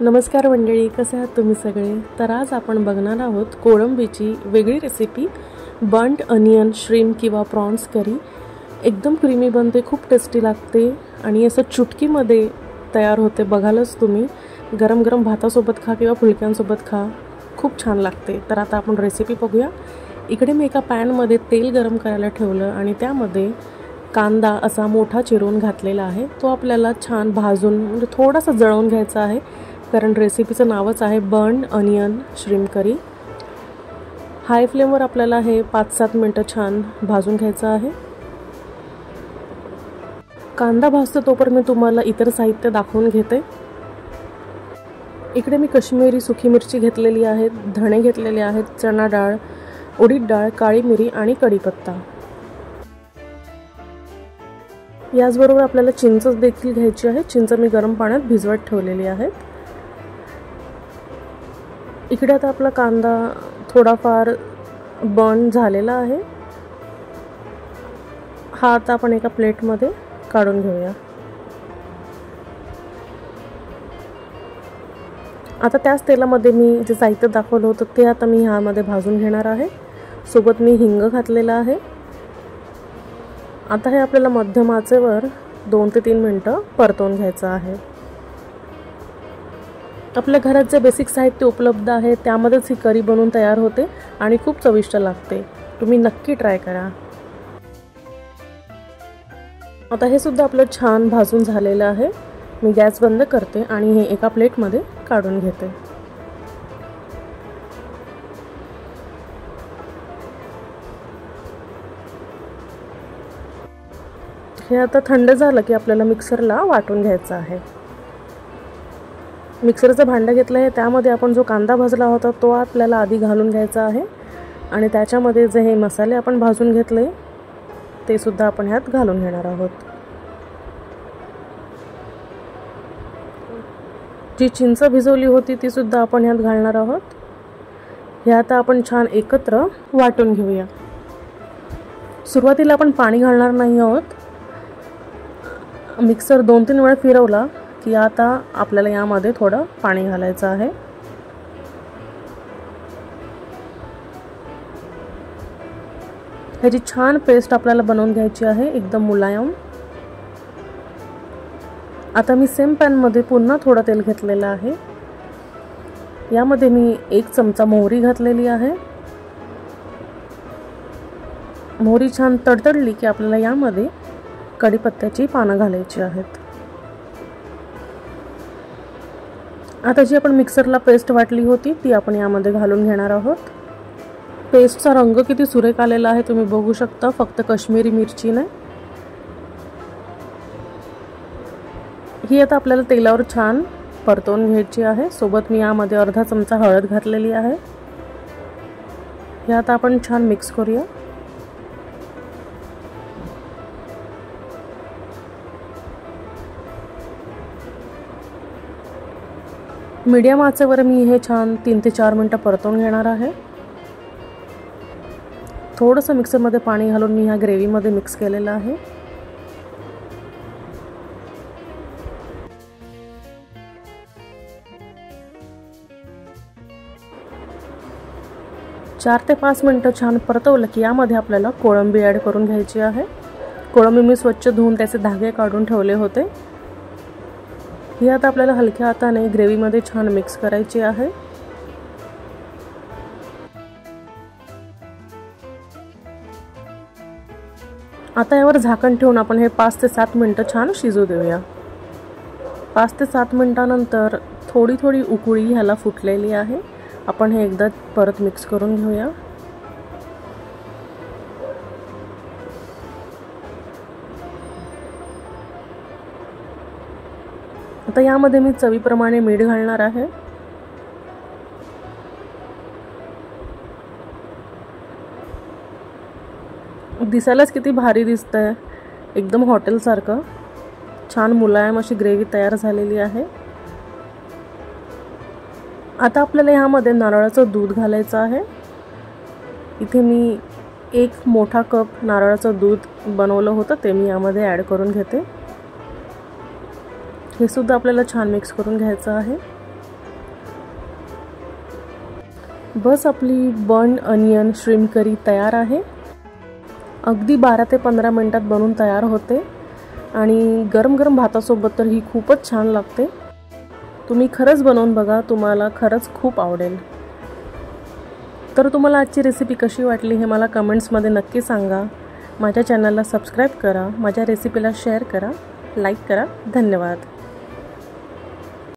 नमस्कार मंडळी, कसे आहात तुम्ही सगळे? तर आज आपण बघणार आहोत कोळंबीची वेगळी रेसिपी, बर्न्ड अनियन श्रिम्प किंवा प्रॉन्स करी। एकदम क्रीमी बनते, खूप टेस्टी लागते आणि असं चुटकीमध्ये तयार होते। बघालच तुम्ही, गरम गरम भातासोबत खा किंवा फुलक्यांसोबत खा, खूप छान लागते। तर आता आपण रेसिपी बघूया। इकडे मी एका पॅनमध्ये तेल गरम करायला ठेवलं आणि त्यामध्ये कांदा असा मोठा चिरून घातलेला आहे। तो आपल्याला छान भाजून म्हणजे थोडासा जळवून घ्यायचा आहे, कारण रेसिपीचं नावच आहे बर्न्ड अनियन श्रिम्प करी। हाय फ्लेमवर आपल्याला हे 5-7 मिनिटं छान भाजून घ्यायचं आहे। कांदा भाजतो तोपर्यंत मी तुम्हाला इतर साहित्य दाखवून घेते। इकडे मी काश्मीरी सुकी मिरची घेतलेली आहे, धणे घेतलेले आहेत, चणा डाळ, उडीद डाळ, काळी मिरी आणि कढीपत्ता। याचबरोबर आपल्याला चिंच देखील घ्यायची आहे। चिंच मी गरम पाण्यात भिजवत ठेवलेली आहे। इकडे आता आपला कांदा थोडाफार बर्न झालेला आहे। हा आता आपण एका प्लेटमध्ये काढून घेऊया। आता त्याच तेलामध्ये मी जे साहित्य दाखवलं होतं ते आता मी ह्यामध्ये भाजून घेणार आहे। सोबत मी हिंग घातलेला आहे। आता हे आपल्याला मध्यम आचेवर 2 ते 3 मिनिटं परतवून घ्यायचं आहे। आपल्या घरात जे बेसिक साहित्य उपलब्ध आहे त्यामध्येच ही करी बनवून तयार होते आणि खूप चविष्ट लागते। तुम्ही नक्की ट्राय करा। आता हे सुद्धा आपलं छान भाजून झालेलं आहे। मी गॅस बंद करते आणि हे एका प्लेटमध्ये काढून घेते। हे आता थंड झालं की आपल्याला मिक्सरला वाटून घ्यायचं आहे। मिक्सरचं भांडं घेतलं आहे, त्यामध्ये आपण जो कांदा भाजला होता तो आपल्याला आधी घालून घ्यायचा आहे आणि त्याच्यामध्ये जे हे मसाले आपण भाजून घेतले ते सुद्धा आपण ह्यात घालून घेणार आहोत। जी चिंच भिजवली होती ती सुद्धा आपण ह्यात घालणार आहोत। हे आता आपण छान एकत्र वाटून घेऊया। सुरुवातीला आपण पाणी घालणार नाही आहोत। मिक्सर 2-3 वेळा फिरवला की आता आपल्याला यामध्ये थोडं पाणी घालायचं आहे। ह्याची छान पेस्ट आपल्याला बनवून घ्यायची आहे, एकदम मुलायम। आता मी सेम पॅनमध्ये पुन्हा थोडं तेल घेतलेलं आहे। यामध्ये मी 1 चमचा मोहरी घातलेली आहे। मोहरी छान तडतडली की आपल्याला यामध्ये कढीपत्त्याची पानं घालायची आहेत। आता जी आपण मिक्सरला पेस्ट वाटली होती ती आपण यामध्ये घालून घेणार आहोत। पेस्टचा रंग किती सुरेख आलेला आहे तुम्ही बघू शकता, फक्त काश्मीरी मिरची नाही। ही आता आपल्याला तेलावर छान परतवून घ्यायची आहे। सोबत मी यामध्ये अर्धा चमचा हळद घातलेली आहे। हे आता आपण छान मिक्स करूया। मीडियम आचेवर मी हे छान 3 ते 4 मिनिटं परतवून घेणार आहे। थोडंसं मिक्सरमध्ये पाणी घालून मी ह्या ग्रेव्हीमध्ये मिक्स केलेलं आहे। चार ते 5 मिनिटं छान परतवलं की यामध्ये आपल्याला कोळंबी ॲड करून घ्यायची आहे। कोळंबी मी स्वच्छ धुवून त्याचे धागे काढून ठेवले होते। ही आता आपल्याला हलक्या हाताने ग्रेव्हीमध्ये छान मिक्स करायची आहे। आता यावर झाकण ठेवून आपण हे 5 ते 7 मिनिटं छान शिजू देऊया। 5 ते 7 मिनिटांनंतर थोडी थोडी उकळी ह्याला फुटलेली आहे। आपण हे एकदा परत मिक्स करून घेऊया। आता यामध्ये मी चवीप्रमाणे मीठ घालणार आहे। दिसायलाच किती भारी दिसतंय, एकदम हॉटेलसारखं। छान मुलायम अशी ग्रेव्ही तयार झालेली आहे। आता आपल्याला यामध्ये नारळाचं दूध घालायचं आहे। इथे मी 1 मोठा कप नारळाचं दूध बनवलं होतं ते मी यामध्ये ॲड करून घेते। हे सुद्धा आपल्याला छान मिक्स करून घ्यायचं आहे। बस आपली बर्न्ड अनियन श्रिम्प करी तयार आहे। अगदी 12 ते 15 मिनिटात बनून तयार होते आणि गरम गरम भातासोबत तर ही खूपच छान लागते। तुम्ही खरंच बनवून बघा, तुम्हाला खरंच खूप आवडेल। तर तुम्हाला आजची रेसिपी कशी वाटली हे मला कमेंट्समध्ये नक्की सांगा। माझ्या चॅनलला सबस्क्राईब करा, माझ्या रेसिपीला शेअर करा, लाईक करा। धन्यवाद।